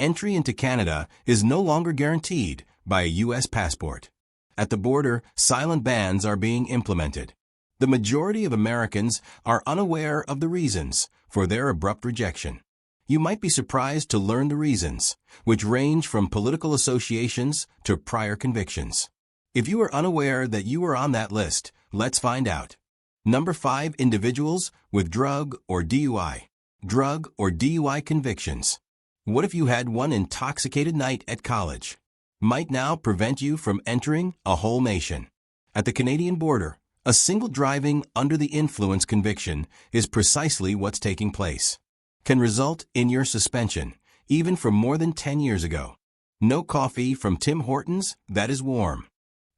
entry into Canada is no longer guaranteed by a U.S. passport. At the border, silent bans are being implemented. The majority of Americans are unaware of the reasons for their abrupt rejection. You might be surprised to learn the reasons, which range from political associations to prior convictions. If you are unaware that you are on that list, let's find out. Number 5. Individuals with drug or DUI. Drug or DUI convictions. What if you had one intoxicated night at college? Might now prevent you from entering a whole nation. At the Canadian border, a single driving under the influence conviction is precisely what's taking place. Can result in your suspension, even from more than 10 years ago. No coffee from Tim Hortons that is warm.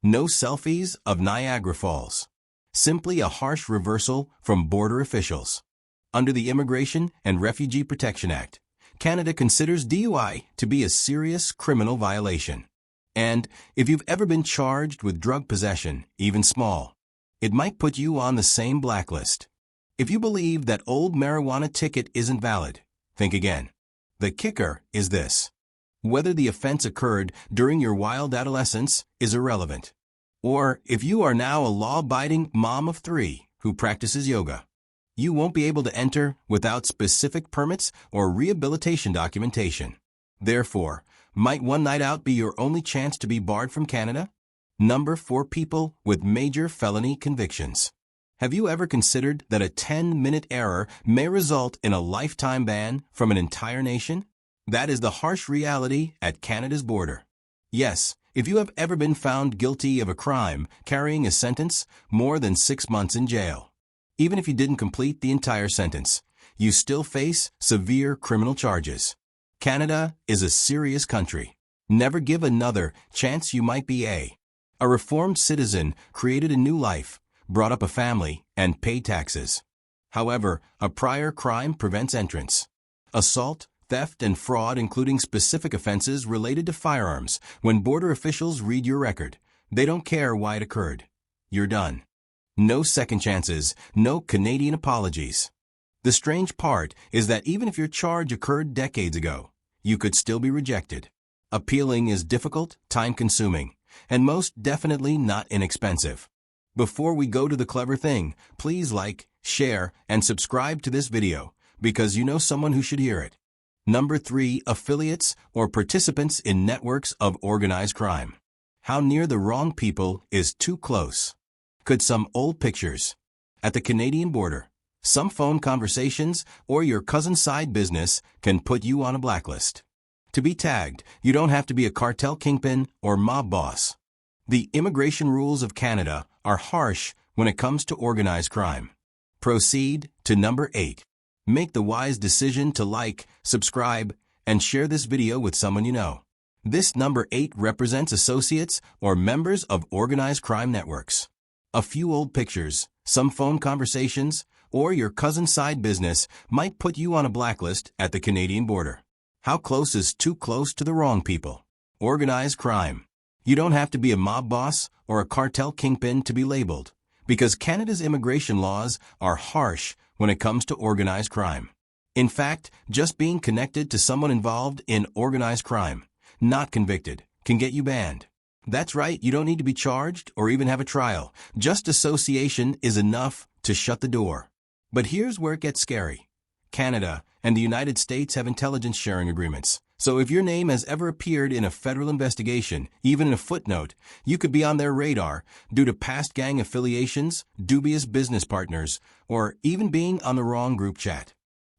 No selfies of Niagara Falls. Simply a harsh reversal from border officials. Under the Immigration and Refugee Protection Act, Canada considers DUI to be a serious criminal violation. And if you've ever been charged with drug possession, even small, it might put you on the same blacklist. If you believe that old marijuana ticket isn't valid, think again. The kicker is this. Whether the offense occurred during your wild adolescence is irrelevant. Or if you are now a law-abiding mom of 3 who practices yoga, you won't be able to enter without specific permits or rehabilitation documentation. Therefore, might one night out be your only chance to be barred from Canada? Number 4. People with major felony convictions. Have you ever considered that a 10-minute error may result in a lifetime ban from an entire nation? That is the harsh reality at Canada's border. Yes, if you have ever been found guilty of a crime carrying a sentence more than 6 months in jail, even if you didn't complete the entire sentence, you still face severe criminal charges. Canada is a serious country. Never give another chance. You might be a reformed citizen, created a new life, brought up a family, and paid taxes. However, a prior crime prevents entrance. Assault, theft, and fraud, including specific offenses related to firearms. When border officials read your record, they don't care why it occurred. You're done. No second chances, no Canadian apologies. The strange part is that even if your charge occurred decades ago, you could still be rejected. Appealing is difficult, time-consuming, and most definitely not inexpensive. Before we go to the clever thing, please like, share, and subscribe to this video, because you know someone who should hear it. Number 3. Affiliates or participants in networks of organized crime. How near the wrong people is too close. Could some old pictures at the Canadian border, some phone conversations, or your cousin's side business can put you on a blacklist. To be tagged, you don't have to be a cartel kingpin or mob boss. The immigration rules of Canada are harsh when it comes to organized crime. Proceed to number 8. Make the wise decision to like, subscribe, and share this video with someone you know. This number 8 represents associates or members of organized crime networks. A few old pictures, some phone conversations, or your cousin's side business might put you on a blacklist at the Canadian border. How close is too close to the wrong people? Organized crime. You don't have to be a mob boss or a cartel kingpin to be labeled, because Canada's immigration laws are harsh when it comes to organized crime. In fact, just being connected to someone involved in organized crime, not convicted, can get you banned. That's right, you don't need to be charged or even have a trial. Just association is enough to shut the door. But here's where it gets scary. Canada and the United States have intelligence sharing agreements. So if your name has ever appeared in a federal investigation, even in a footnote, you could be on their radar due to past gang affiliations, dubious business partners, or even being on the wrong group chat.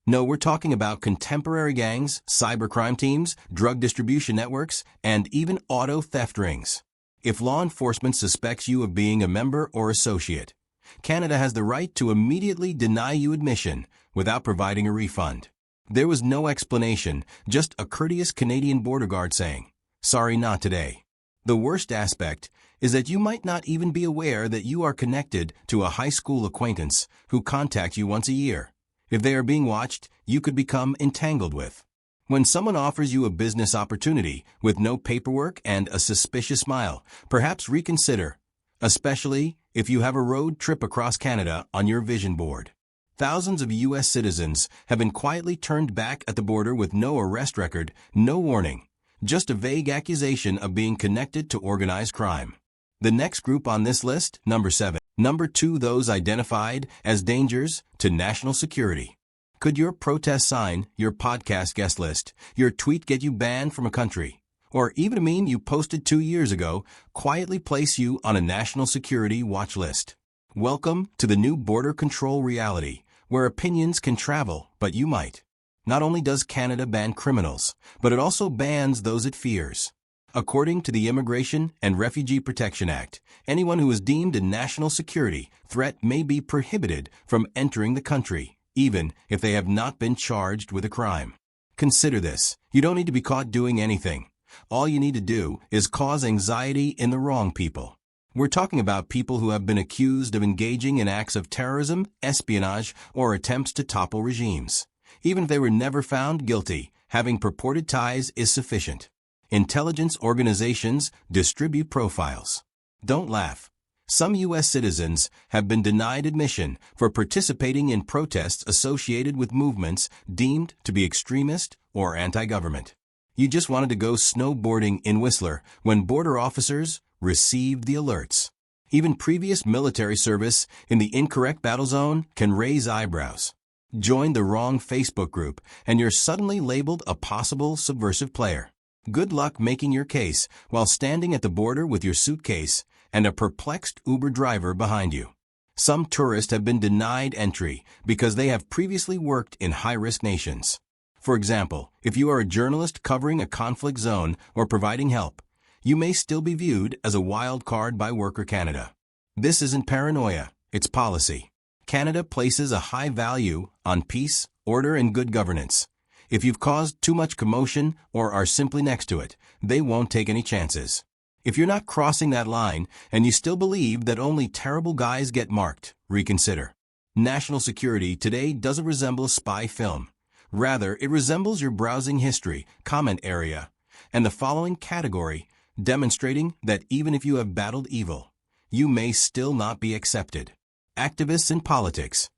No, we're talking about contemporary gangs, cybercrime teams, drug distribution networks, and even auto theft rings. If law enforcement suspects you of being a member or associate, Canada has the right to immediately deny you admission without providing a refund. There was no explanation, just a courteous Canadian border guard saying, "Sorry, not today." The worst aspect is that you might not even be aware that you are connected to a high school acquaintance who contacts you once a year. If they are being watched, you could become entangled with. When someone offers you a business opportunity with no paperwork and a suspicious smile, perhaps reconsider, especially if you have a road trip across Canada on your vision board. Thousands of U.S. citizens have been quietly turned back at the border with no arrest record, no warning, just a vague accusation of being connected to organized crime. The next group on this list, number 7. Number 2, those identified as dangers to national security. Could your protest sign, your podcast guest list, your tweet get you banned from a country, or even a meme you posted 2 years ago quietly place you on a national security watch list? Welcome to the new border control reality, where opinions can travel, but you might. Not only does Canada ban criminals, but it also bans those it fears. According to the Immigration and Refugee Protection Act, anyone who is deemed a national security threat may be prohibited from entering the country, even if they have not been charged with a crime. Consider this. You don't need to be caught doing anything. All you need to do is cause anxiety in the wrong people. We're talking about people who have been accused of engaging in acts of terrorism, espionage, or attempts to topple regimes. Even if they were never found guilty, having purported ties is sufficient. Intelligence organizations distribute profiles. Don't laugh. Some U.S. citizens have been denied admission for participating in protests associated with movements deemed to be extremist or anti-government. You just wanted to go snowboarding in Whistler when border officers received the alerts. Even previous military service in the incorrect battle zone can raise eyebrows. Join the wrong Facebook group and you're suddenly labeled a possible subversive player. Good luck making your case while standing at the border with your suitcase and a perplexed Uber driver behind you. Some tourists have been denied entry because they have previously worked in high-risk nations. For example, if you are a journalist covering a conflict zone or providing help, you may still be viewed as a wild card by Worker Canada. This isn't paranoia, it's policy. Canada places a high value on peace, order, and good governance. If you've caused too much commotion or are simply next to it, they won't take any chances. If you're not crossing that line and you still believe that only terrible guys get marked, reconsider. National security today doesn't resemble a spy film. Rather, it resembles your browsing history, comment area, and the following category, demonstrating that even if you have battled evil, you may still not be accepted. Activists in politics.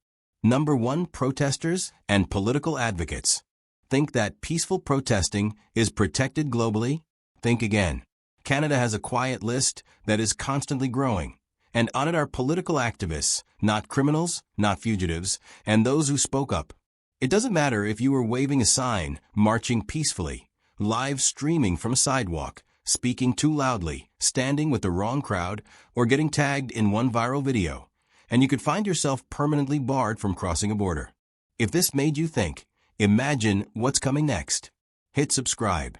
Number 1, protesters and political advocates. Think that peaceful protesting is protected globally? Think again. Canada has a quiet list that is constantly growing, and on it are political activists, not criminals, not fugitives, and those who spoke up. It doesn't matter if you were waving a sign, marching peacefully, live streaming from a sidewalk, speaking too loudly, standing with the wrong crowd, or getting tagged in one viral video, and you could find yourself permanently barred from crossing a border. If this made you think, imagine what's coming next. Hit subscribe.